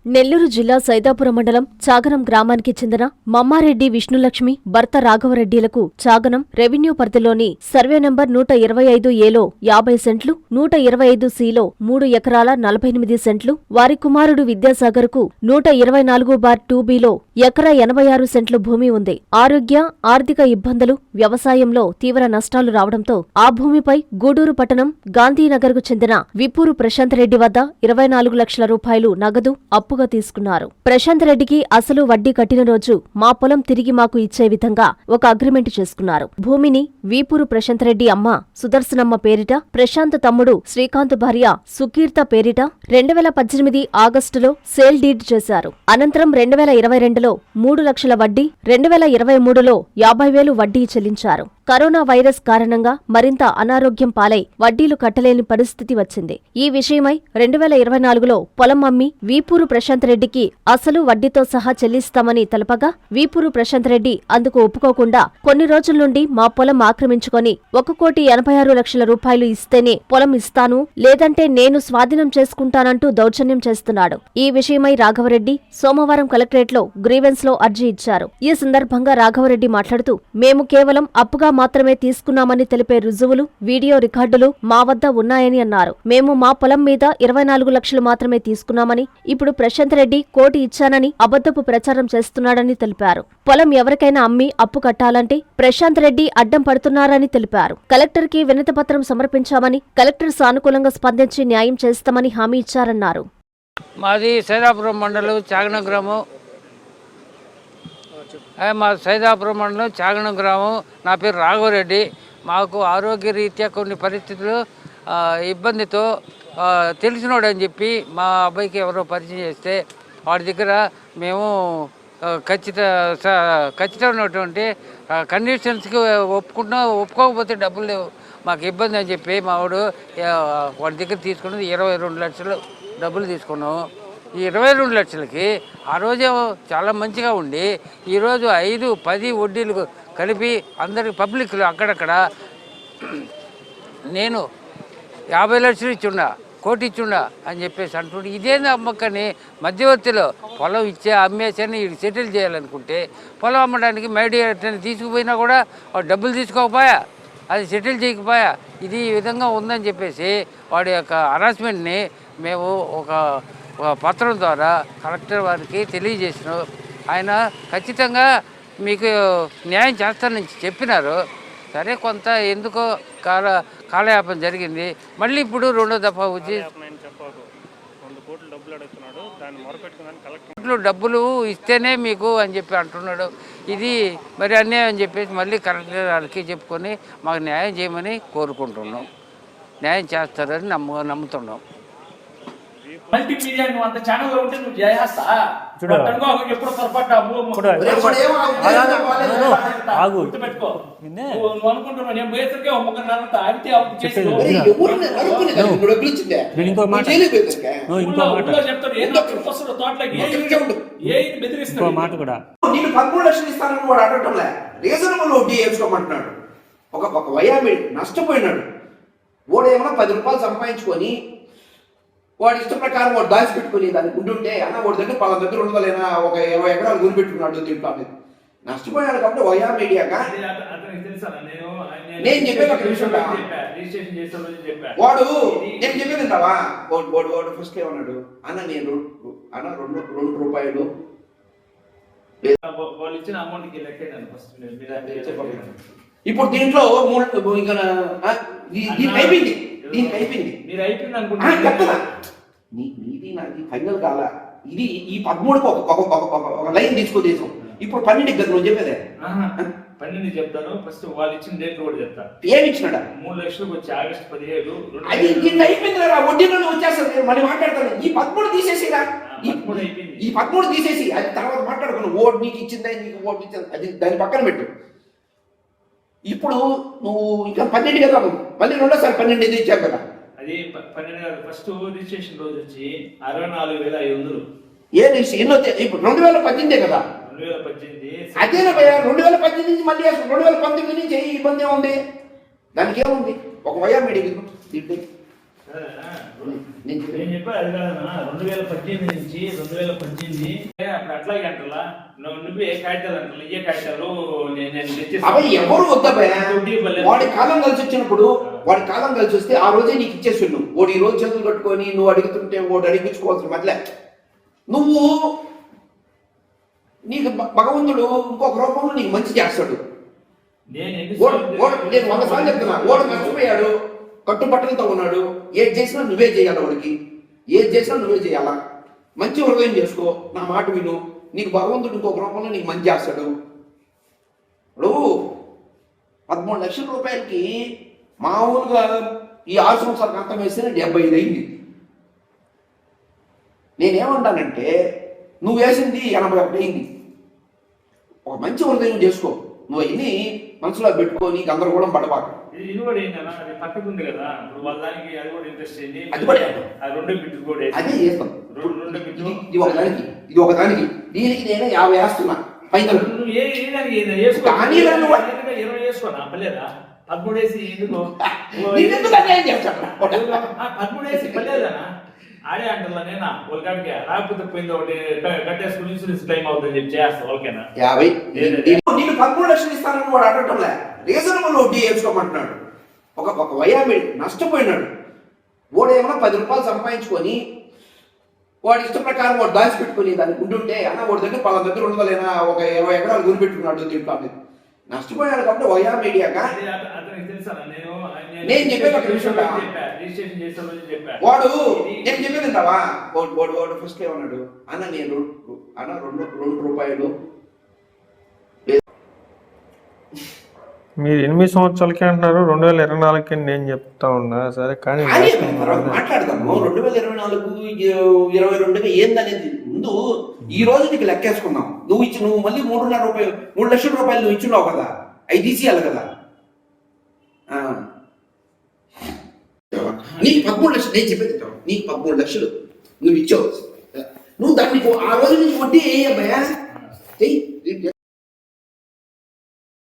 నెల్లూరు జిల్లా సైదాపురం మండలం చాగనం గ్రామానికి చెందిన మమ్మారెడ్డి విష్ణులక్ష్మి భర్త రాఘవరెడ్డిలకు చాగనం రెవెన్యూ పరిధిలోని సర్వే నంబర్ 125ఏలో 50 సెంట్లు, 125సిలో 3 ఎకరాల 48 సెంట్లు, వారి కుమారుడు విద్యాసాగర్కు 124/2బిలో ఎకరా 86 సెంట్లు భూమి ఉంది. ఆరోగ్య, ఆర్థిక ఇబ్బందులు, వ్యవసాయంలో తీవ్ర నష్టాలు రావడంతో ఆ భూమిపై గూడూరు పట్టణం గాంధీనగర్కు చెందిన విప్పూరు ప్రశాంత్ రెడ్డి వద్ద 24 లక్షల రూపాయలు నగదు అప్పుగా తీసుకున్నారు. ప్రశాంత్ రెడ్డికి అసలు వడ్డీ కట్టిన రోజు మా పొలం తిరిగి మాకు ఇచ్చే విధంగా ఒక అగ్రిమెంట్ చేసుకున్నారు. భూమిని వీపూరు ప్రశాంత్ రెడ్డి అమ్మ సుదర్శనమ్మ పేరిట, ప్రశాంత్ తమ్ముడు శ్రీకాంత్ భార్య సుకీర్త పేరిట 2018 ఆగస్టులో సేల్ డీడ్ చేశారు. అనంతరం 2022లో 3 లక్షల వడ్డీ, 2023లో 50,000 వడ్డీ చెల్లించారు. కరోనా వైరస్ కారణంగా మరింత అనారోగ్యం పాలై వడ్డీలు కట్టలేని పరిస్థితి వచ్చింది. ఈ విషయమై 2024లో పొలం అమ్మి వీపూరు ప్రశాంత్ రెడ్డికి అసలు వడ్డీతో సహా చెల్లిస్తామని తెలపగా వీపూరు ప్రశాంత్ రెడ్డి అందుకు ఒప్పుకోకుండా కొన్ని రోజుల నుండి మా పొలం ఆక్రమించుకొని 1,86,00,000 రూపాయలు ఇస్తేనే పొలం ఇస్తాను, లేదంటే నేను స్వాధీనం చేసుకుంటానంటూ దౌర్జన్యం చేస్తున్నాడు. ఈ విషయమై రాఘవరెడ్డి సోమవారం కలెక్టరేట్లో గ్రీవెన్స్ లో అర్జీ ఇచ్చారు. ఈ సందర్భంగా రాఘవరెడ్డి మాట్లాడుతూ, మేము కేవలం అప్పుగా మాత్రమే తీసుకున్నామని తెలిపే రుజువులు, వీడియో రికార్డులు మా వద్ద ఉన్నాయని అన్నారు. మేము మా పొలం మీద 24 లక్షలు మాత్రమే తీసుకున్నామని, ఇప్పుడు ప్రశాంత్ రెడ్డి 1 కోటి ఇచ్చానని అబద్ధపు ప్రచారం చేస్తున్నాడని తెలిపారు. పొలం ఎవరికైనా అమ్మి అప్పు కట్టాలంటే ప్రశాంత్ రెడ్డి అడ్డం పడుతున్నారని తెలిపారు. కలెక్టర్కి వినతిపత్రం సమర్పించామని, కలెక్టర్ సానుకూలంగా స్పందించి న్యాయం చేస్తామని హామీ ఇచ్చారన్నారు. మాది సైదాపురం మండలం చాగనం గ్రామం. మా సైదాపురం మండలం చాగనం గ్రామం. నా పేరు రాఘవరెడ్డి. మాకు ఆరోగ్య రీత్యా కొన్ని పరిస్థితులు ఇబ్బందితో తెలిసినోడని చెప్పి మా అబ్బాయికి ఎవరో పరిచయం చేస్తే వాడి దగ్గర మేము ఖచ్చితమైనటువంటి కండిషన్స్కి ఒప్పుకోకపోతే డబ్బులు లేవు, మాకు ఇబ్బంది అని చెప్పి మా వాడి దగ్గర తీసుకున్నది 22 లక్షలు డబ్బులు తీసుకున్నాము. ఈ 22 లక్షలకి ఆ రోజే చాలా మంచిగా ఉండి ఈరోజు 5-10 వడ్డీలు కలిపి అందరికి పబ్లిక్లో అక్కడక్కడ నేను 50 లక్షలు ఇచ్చుండా, 1 కోటి ఇచ్చుండా అని చెప్పేసి అంటుండే. ఇదేంది అమ్మకని మధ్యవర్తిలో పొలం అమ్మేసని సెటిల్ చేయాలనుకుంటే పొలం అమ్మడానికి మీడియేటర్ని తీసుకుపోయినా కూడా డబ్బులు తీసుకోకపోయా, అది సెటిల్ చేయకపోయా. ఇది ఈ విధంగా ఉందని చెప్పేసి వాడి యొక్క హరాస్మెంట్ని మేము ఒక పత్రం ద్వారా కలెక్టర్ వారికి తెలియజేసినాం. ఆయన ఖచ్చితంగా మీకు న్యాయం చేస్తానని చెప్పినారు. సరే, కొంత ఎందుకో కాలయాపన జరిగింది. మళ్ళీ ఇప్పుడు 2వ దఫా వచ్చి డబ్బులు ఇస్తేనే మీకు అని చెప్పి అంటున్నాడు. ఇది మరి అన్యాయం అని చెప్పేసి మళ్ళీ కలెక్టర్ వారికి చెప్పుకొని మాకు న్యాయం చేయమని కోరుకుంటున్నాం. న్యాయం చేస్తారని నమ్ముతున్నాం. మల్టీమీడియా నువ్వు అంత ఛానల్ ఉంటే నువ్వు చేస్తా ఎప్పుడు పొరపాటు పెట్టుకో. నువ్వు అనుకుంటున్నావు నేను బేసరికే ఒమ్మకన్నంత ఆగితే చెప్తాను. తోటలోకి ఏ బెదిరిస్తాను మాట కూడా నేను 13 లక్షలు ఇస్తానని వాడు అడగటంలే, రీజనబుల్ వడ్డీ వేసుకోమంటున్నాడు. ఒక వయామి నష్టపోయినాడు. వాడు ఏమన్నా 10 రూపాయలు సంపాదించుకొని వాడి ఇష్ట ప్రకారం వాడు దాచిపెట్టుకుని దాన్ని ఉంటుంటే అన్న వాడి దగ్గర వాళ్ళ దగ్గర ఉండలేనా ఒక 20 ఎకరాలు గురిపెట్టుకున్నాడు దీంట్లో అనేది నష్టపోయాడు. కాబట్టి వయా మీడియాగా నేను చెప్పేది ఒక విషయం, వాడు నేను చెప్పేది ఉంటావా, వాడు ఫస్ట్ ఏమన్నాడు అన్న నేను అన్న 2 రూపాయలు వాళ్ళు ఇచ్చిన అమౌంట్కి ఇప్పుడు దీంట్లో దీనికి అయిపోయింది మీరు అయిపోయింది అనుకుంటున్నా. నీది నాది ఫైనల్ కాల. ఇది ఈ 13కు ఒక లైన్ తీసుకోదేశం. ఇప్పుడు 12 కదా నువ్వు చెప్పేదే. 12 చెప్తాను. ఫస్ట్ వాళ్ళు ఇచ్చిన డేట్ కూడా చెప్తా. ఏమి ఇచ్చినాడా? 3 లక్షలకు వచ్చి ఆగస్టు 17. అది దీన్ని అయిపోయింది కదా, వడ్డీలో వచ్చేస్తాను. నేను మళ్ళీ మాట్లాడతాను. ఈ 13 తీసేసిరా, ఈ 13 తీసేసి అది తర్వాత మాట్లాడుకున్నావు. ఓటు నీకు ఇచ్చిందా, నీకు ఓటు ఇచ్చింది, అది దాన్ని పక్కన పెట్టు. ఇప్పుడు నువ్వు ఇంకా 12 కదా, మళ్ళీ 2సారి 12 ఇచ్చావు కదా. అది 12 కాదు, ఫస్ట్ రిజిస్ట్రేషన్ రోజు వచ్చి 64,500. ఏ ఎన్నో ఇప్పుడు 2018 కదా. 2018 అదేనా భయ్యా, 2018 నుంచి మళ్ళీ 2019 నుంచి ఇబ్బంది ఏముంది, దానికి ఏముంది? ఒక వయా మీడియా నేను నేను చెప్పా అది కాదన్నా 2018 నుంచి 2018 అప్పుడు అట్లాగే అంటలా నువ్వే కాగితాలు అంటలా ఏ కాగితాలు నేను అవి ఎవరు వద్దబ్బా వాడి కాలం కలిసి వచ్చినప్పుడు వాడి కాలం కలిసి వస్తే ఆ రోజే నీకు ఇచ్చేసి నువ్వు వాడు ఈ రోజు చేతులు కట్టుకొని నువ్వు అడుగుతుంటే వాడు అడిగించుకోవాల్సిన మధ్య నువ్వు నీకు భగవంతుడు ఇంకొక రూపంలో నీకు మంచి చేస్తాడు. నేను 100 సార్లు చెప్తున్నా, వాడు నష్టపోయాడు, కట్టుబట్టలతో ఉన్నాడు, ఏది చేసినా నువ్వే చేయాలి, వాడికి ఏది చేసినా నువ్వే చేయాలా. మంచి హృదయం చేసుకో, నా మాట విను, నీకు భగవంతుడు ఇంకొక రూపంలో నీకు మంచి చేస్తాడు. ఇప్పుడు 13 లక్షల రూపాయలకి మామూలుగా ఈ 6 సంవత్సరాలకు అంతం వేస్తే 75 అయింది. నేనేమంటానంటే నువ్వు వేసింది 81 అయింది. ఒక మంచి హృదయం చేసుకో, నువ్వు అన్ని మనసులో పెట్టుకొని గందరగోళం పడబాక. ఇది కూడా ఏంటన్నా అది పక్కకుంది కదా, ఇప్పుడు వాళ్ళ దానికి అది కూడా ఇంట్రెస్ట్ అయింది, అది కూడా అది 2 బిట్లు కూడా అదే చేస్తాం. 2 బిట్లు ఇది ఒకదానికి దీనికి నేను 50 వేస్తున్నా ఫైనల్. నువ్వు ఏ వేసుకో, కానీ 20 వేసుకోనా పర్లేదా? 13 వేసి ఎందుకు 13 వేసి పర్లేదనా? ఆడే అంటలా నేనా వాళ్ళకి రాకపోతే పోయింది ఒకటి కట్టేసుకుని ఇన్సూరెన్స్ క్లెయిమ్ అవుతుందని చెప్పి చేస్తా ఓకేనా? 50 నేను 13 లక్షలు ఇస్తానని వాడు అడగటంలే, రీజనబుల్ వడ్డీ వేసుకోమంటున్నాడు. ఒక వయామి నష్టపోయినాడు, వాడు ఏమైనా 10 రూపాయలు సంపాదించుకొని వాడి ఇష్ట ప్రకారం వాడు దాచిపెట్టుకుని దానికి ఉంటుంటే అన్న వాడి దగ్గర 10 దగ్గర ఉండలేనా, ఒక 20 ఎకరాలు గురి పెట్టుకున్నాడు దీంట్లో అనేది నష్టపోయాడు. కాబట్టి వయా మీడియాగా నేను చెప్పేది ఒక నిమిషం, వాడు నేను చెప్పేది వింటావా? వాడు ఫస్ట్ ఏమన్నాడు, అన్న నేను అన్న 2 రూపాయలు మీరు 8 సంవత్సరాలకి అంటున్నారు, 2024కి నేను చెప్తా ఉన్నా. సరే కానీ మాట్లాడదాము. 2024-22 ఏందనేది ముందు ఈ రోజు నీకు లెక్కేసుకున్నాం. నువ్వు మళ్ళీ 3 లక్షల రూపాయలు నువ్వు ఇచ్చున్నావు కదా, అవి తీసేయాలి కదా. నీకు 13 లక్షలు, నేను చెప్పేది నీకు 13 లక్షలు నువ్వు ఇచ్చావు, నువ్వు దాన్ని ఆ రోజు నుంచి వడ్డీ అబ్బాయా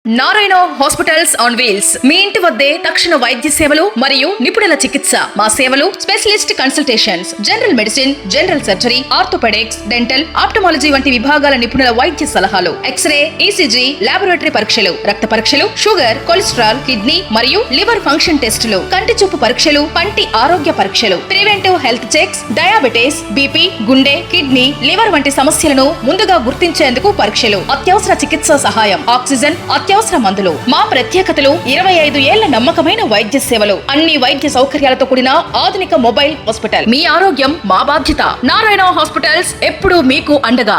నారాయణ హాస్పిటల్స్ ఆన్ వీల్స్ మీ ఇంటి వద్దే తక్షణ వైద్య సేవలు మరియు నిపుణుల చికిత్స. మా సేవలు specialist consultations, general medicine, general surgery, orthopaedics, dental, ophthalmology వంటి విభాగాల నిపుణుల వైద్య సలహాలు, ఎక్స్రే, ఈసీజీ, లాబొరేటరీ పరీక్షలు, రక్త పరీక్షలు, షుగర్, కొలెస్ట్రాల్, కిడ్నీ మరియు లివర్ ఫంక్షన్ టెస్టులు, కంటి చూపు పరీక్షలు, పంటి ఆరోగ్య పరీక్షలు, preventive health checks, diabetes, BP, గుండె, కిడ్నీ, లివర్ వంటి సమస్యలను ముందుగా గుర్తించేందుకు పరీక్షలు, అత్యవసర చికిత్సా సహాయం, ఆక్సిజన్, అత్యవసర మందులు. మా ప్రత్యేకతలు 25 ఏళ్ల నమ్మకమైన వైద్య సేవలు, అన్ని వైద్య సౌకర్యాలతో కూడిన ఆధునిక మొబైల్ హాస్పిటల్. మీ ఆరోగ్యం మా బాధ్యత. నారాయణ హాస్పిటల్స్ ఎప్పుడూ మీకు అండగా.